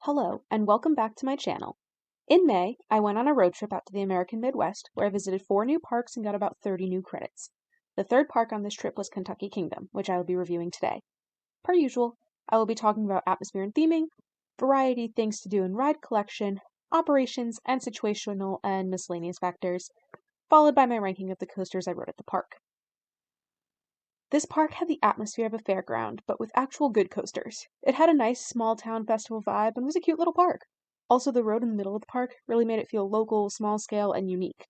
Hello, and welcome back to my channel. In May, I went on a road trip out to the American Midwest where I visited 4 new parks and got about 30 new credits. The third park on this trip was Kentucky Kingdom, which I will be reviewing today. Per usual, I will be talking about atmosphere and theming, variety, things to do in ride collection, operations, and situational and miscellaneous factors, followed by my ranking of the coasters I rode at the park. This park had the atmosphere of a fairground, but with actual good coasters. It had a nice small town festival vibe and was a cute little park. Also, the road in the middle of the park really made it feel local, small scale, and unique.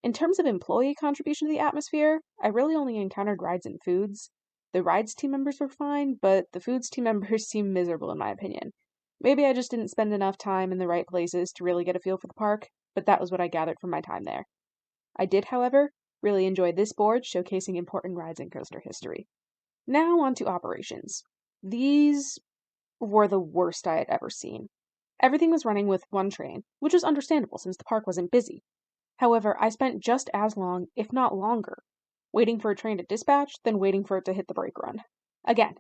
In terms of employee contribution to the atmosphere, I really only encountered rides and foods. The rides team members were fine, but the foods team members seemed miserable in my opinion. Maybe I just didn't spend enough time in the right places to really get a feel for the park, but that was what I gathered from my time there. I did, however, really enjoy this board showcasing important rides in coaster history. Now on to operations. These were the worst I had ever seen. Everything was running with one train, which was understandable since the park wasn't busy. However, I spent just as long, if not longer, waiting for a train to dispatch than waiting for it to hit the brake run. Again,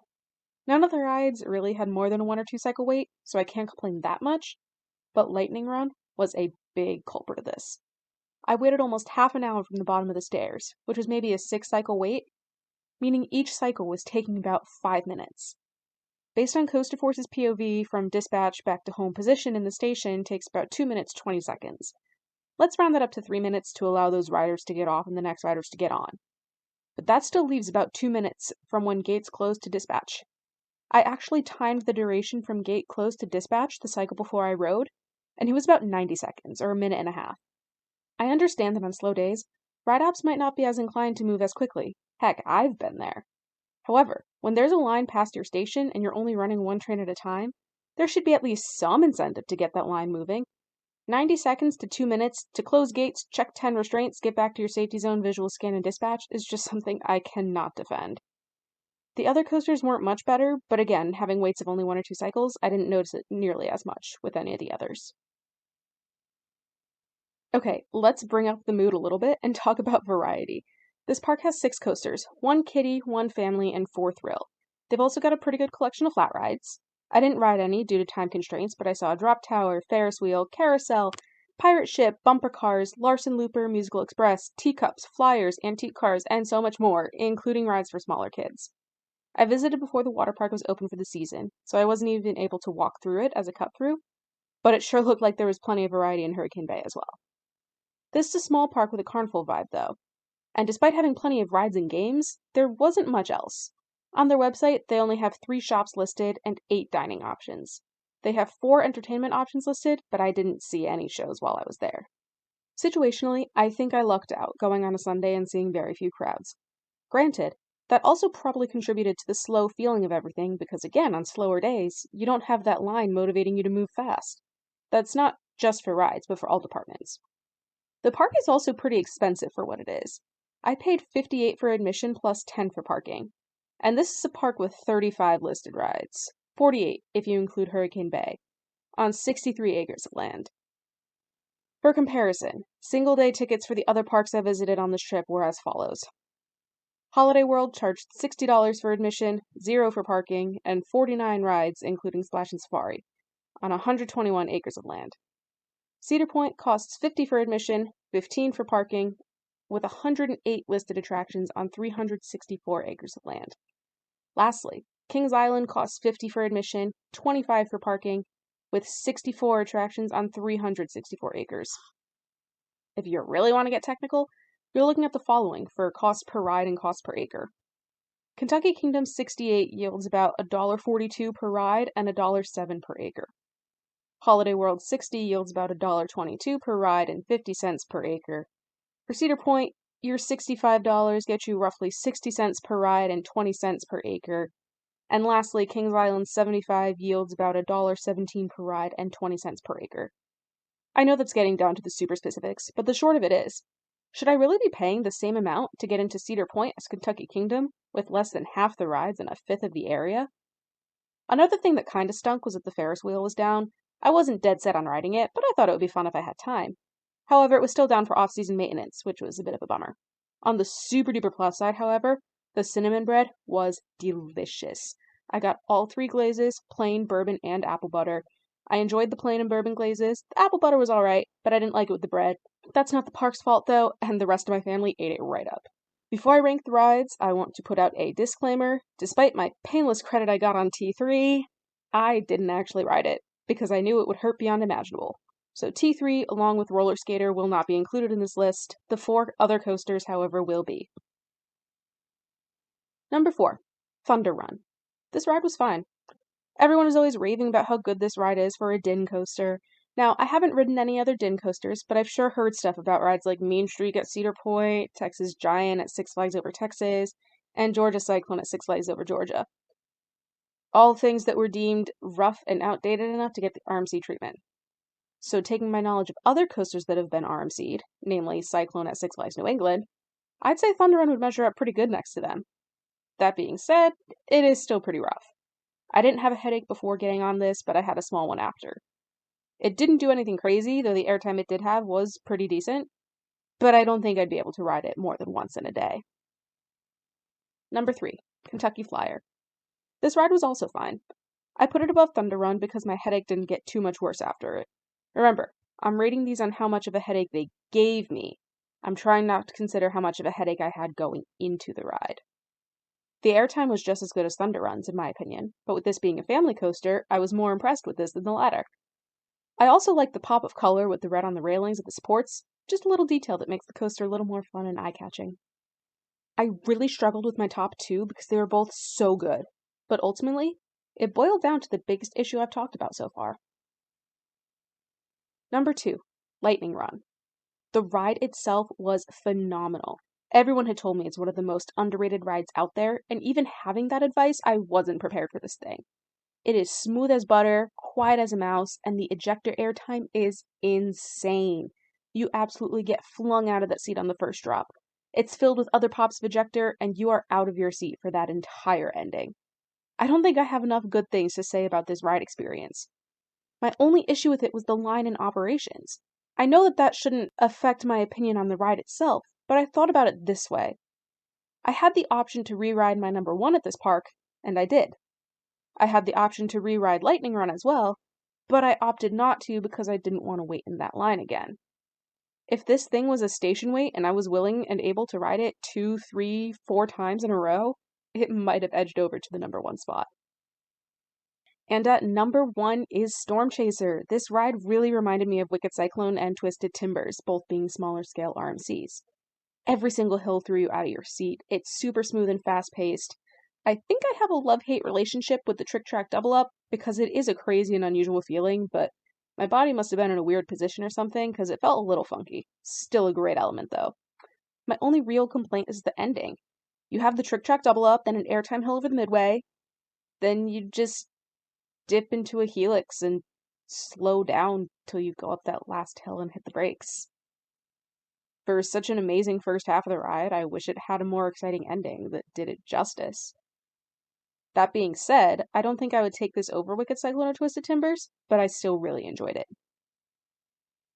none of the rides really had more than a 1 or 2 cycle wait, so I can't complain that much, but Lightning Run was a big culprit of this. I waited almost half an hour from the bottom of the stairs, which was maybe a 6 cycle wait, meaning each cycle was taking about 5 minutes. Based on Coaster Force's POV, from dispatch back to home position in the station takes about 2 minutes 20 seconds. Let's round that up to 3 minutes to allow those riders to get off and the next riders to get on. But that still leaves about 2 minutes from when gates close to dispatch. I actually timed the duration from gate close to dispatch the cycle before I rode, and it was about 90 seconds, or a minute and a half. I understand that on slow days, ride ops might not be as inclined to move as quickly. Heck, I've been there. However, when there's a line past your station and you're only running one train at a time, there should be at least some incentive to get that line moving. 90 seconds to 2 minutes to close gates, check 10 restraints, get back to your safety zone, visual scan, and dispatch is just something I cannot defend. The other coasters weren't much better, but again, having waits of only 1 or 2 cycles, I didn't notice it nearly as much with any of the others. Okay, let's bring up the mood a little bit and talk about variety. This park has 6 coasters, 1 kiddie, 1 family, and 4 thrill. They've also got a pretty good collection of flat rides. I didn't ride any due to time constraints, but I saw Drop Tower, Ferris Wheel, Carousel, Pirate Ship, Bumper Cars, Larson Looper, Musical Express, Teacups, Flyers, Antique Cars, and so much more, including rides for smaller kids. I visited before the water park was open for the season, so I wasn't even able to walk through it as a cut-through, but it sure looked like there was plenty of variety in Hurricane Bay as well. This is a small park with a carnival vibe, though, and despite having plenty of rides and games, there wasn't much else. On their website, they only have 3 shops listed and 8 dining options. They have 4 entertainment options listed, but I didn't see any shows while I was there. Situationally, I think I lucked out going on a Sunday and seeing very few crowds. Granted, that also probably contributed to the slow feeling of everything because, again, on slower days, you don't have that line motivating you to move fast. That's not just for rides, but for all departments. The park is also pretty expensive for what it is. I paid $58 for admission plus $10 for parking. And this is a park with 35 listed rides, 48 if you include Hurricane Bay, on 63 acres of land. For comparison, single-day tickets for the other parks I visited on this trip were as follows. Holiday World charged $60 for admission, 0 for parking, and 49 rides including Splash and Safari, on 121 acres of land. Cedar Point costs $50 for admission, 15 for parking, with 108 listed attractions on 364 acres of land. Lastly, Kings Island costs $50 for admission, 25 for parking, with 64 attractions on 364 acres. If you really want to get technical, you're looking at the following for cost per ride and cost per acre. Kentucky Kingdom 68 yields about $1.42 per ride and $1.07 per acre. Holiday World 60 yields about $1.22 per ride and 50 cents per acre. For Cedar Point, your $65 gets you roughly 60 cents per ride and 20 cents per acre. And lastly, Kings Island 75 yields about $1.17 per ride and 20 cents per acre. I know that's getting down to the super specifics, but the short of it is, should I really be paying the same amount to get into Cedar Point as Kentucky Kingdom, with less than half the rides and a fifth of the area? Another thing that kinda stunk was that the Ferris wheel was down. I wasn't dead set on riding it, but I thought it would be fun if I had time. However, it was still down for off-season maintenance, which was a bit of a bummer. On the super-duper plus side, however, the cinnamon bread was delicious. I got all 3 glazes, plain, bourbon, and apple butter, I enjoyed the plain and bourbon glazes. The apple butter was alright, but I didn't like it with the bread. That's not the park's fault though, and the rest of my family ate it right up. Before I rank the rides, I want to put out a disclaimer. Despite my painless credit I got on T3, I didn't actually ride it, because I knew it would hurt beyond imaginable. So T3, along with Roller Skater, will not be included in this list. The 4 other coasters, however, will be. Number 4, Thunder Run. This ride was fine. Everyone is always raving about how good this ride is for a din coaster. Now, I haven't ridden any other din coasters, but I've sure heard stuff about rides like Mean Streak at Cedar Point, Texas Giant at Six Flags Over Texas, and Georgia Cyclone at Six Flags Over Georgia. All things that were deemed rough and outdated enough to get the RMC treatment. So taking my knowledge of other coasters that have been RMC'd, namely Cyclone at Six Flags New England, I'd say Thunder Run would measure up pretty good next to them. That being said, it is still pretty rough. I didn't have a headache before getting on this, but I had a small one after. It didn't do anything crazy, though the airtime it did have was pretty decent, but I don't think I'd be able to ride it more than once in a day. Number 3, Kentucky Flyer. This ride was also fine. I put it above Thunder Run because my headache didn't get too much worse after it. Remember, I'm rating these on how much of a headache they gave me. I'm trying not to consider how much of a headache I had going into the ride. The airtime was just as good as Thunder Run's, in my opinion, but with this being a family coaster, I was more impressed with this than the latter. I also like the pop of color with the red on the railings at the supports, just a little detail that makes the coaster a little more fun and eye-catching. I really struggled with my top 2 because they were both so good, but ultimately, it boiled down to the biggest issue I've talked about so far. Number 2, Lightning Run. The ride itself was phenomenal. Everyone had told me it's one of the most underrated rides out there, and even having that advice, I wasn't prepared for this thing. It is smooth as butter, quiet as a mouse, and the ejector airtime is insane. You absolutely get flung out of that seat on the first drop. It's filled with other pops of ejector, and you are out of your seat for that entire ending. I don't think I have enough good things to say about this ride experience. My only issue with it was the line in operations. I know that shouldn't affect my opinion on the ride itself, but I thought about it this way. I had the option to re-ride my number 1 at this park, and I did. I had the option to re-ride Lightning Run as well, but I opted not to because I didn't want to wait in that line again. If this thing was a station wait and I was willing and able to ride it 2, 3, 4 times in a row, it might have edged over to the number 1 spot. And at number 1 is Storm Chaser. This ride really reminded me of Wicked Cyclone and Twisted Timbers, both being smaller scale RMCs. Every single hill threw you out of your seat. It's super smooth and fast-paced. I think I have a love-hate relationship with the Trick Track Double Up because it is a crazy and unusual feeling, but my body must have been in a weird position or something because it felt a little funky. Still a great element though. My only real complaint is the ending. You have the Trick Track Double Up, then an airtime hill over the midway, then you just dip into a helix and slow down till you go up that last hill and hit the brakes. For such an amazing first half of the ride, I wish it had a more exciting ending that did it justice. That being said, I don't think I would take this over Wicked Cyclone or Twisted Timbers, but I still really enjoyed it.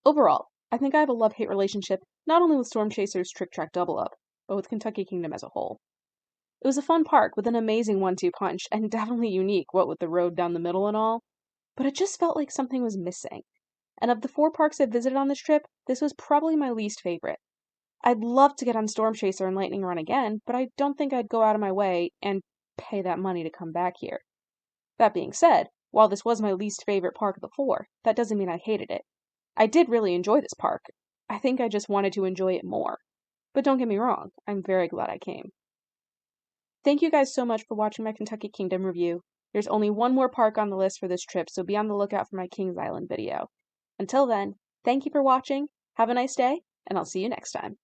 Overall, I think I have a love-hate relationship not only with Storm Chaser's Trick Track Double Up, but with Kentucky Kingdom as a whole. It was a fun park with an amazing 1-2 punch and definitely unique, what with the road down the middle and all, but it just felt like something was missing. And of the 4 parks I've visited on this trip, this was probably my least favorite. I'd love to get on Storm Chaser and Lightning Run again, but I don't think I'd go out of my way and pay that money to come back here. That being said, while this was my least favorite park of the 4, that doesn't mean I hated it. I did really enjoy this park. I think I just wanted to enjoy it more. But don't get me wrong, I'm very glad I came. Thank you guys so much for watching my Kentucky Kingdom review. There's only one more park on the list for this trip, so be on the lookout for my Kings Island video. Until then, thank you for watching, have a nice day, and I'll see you next time.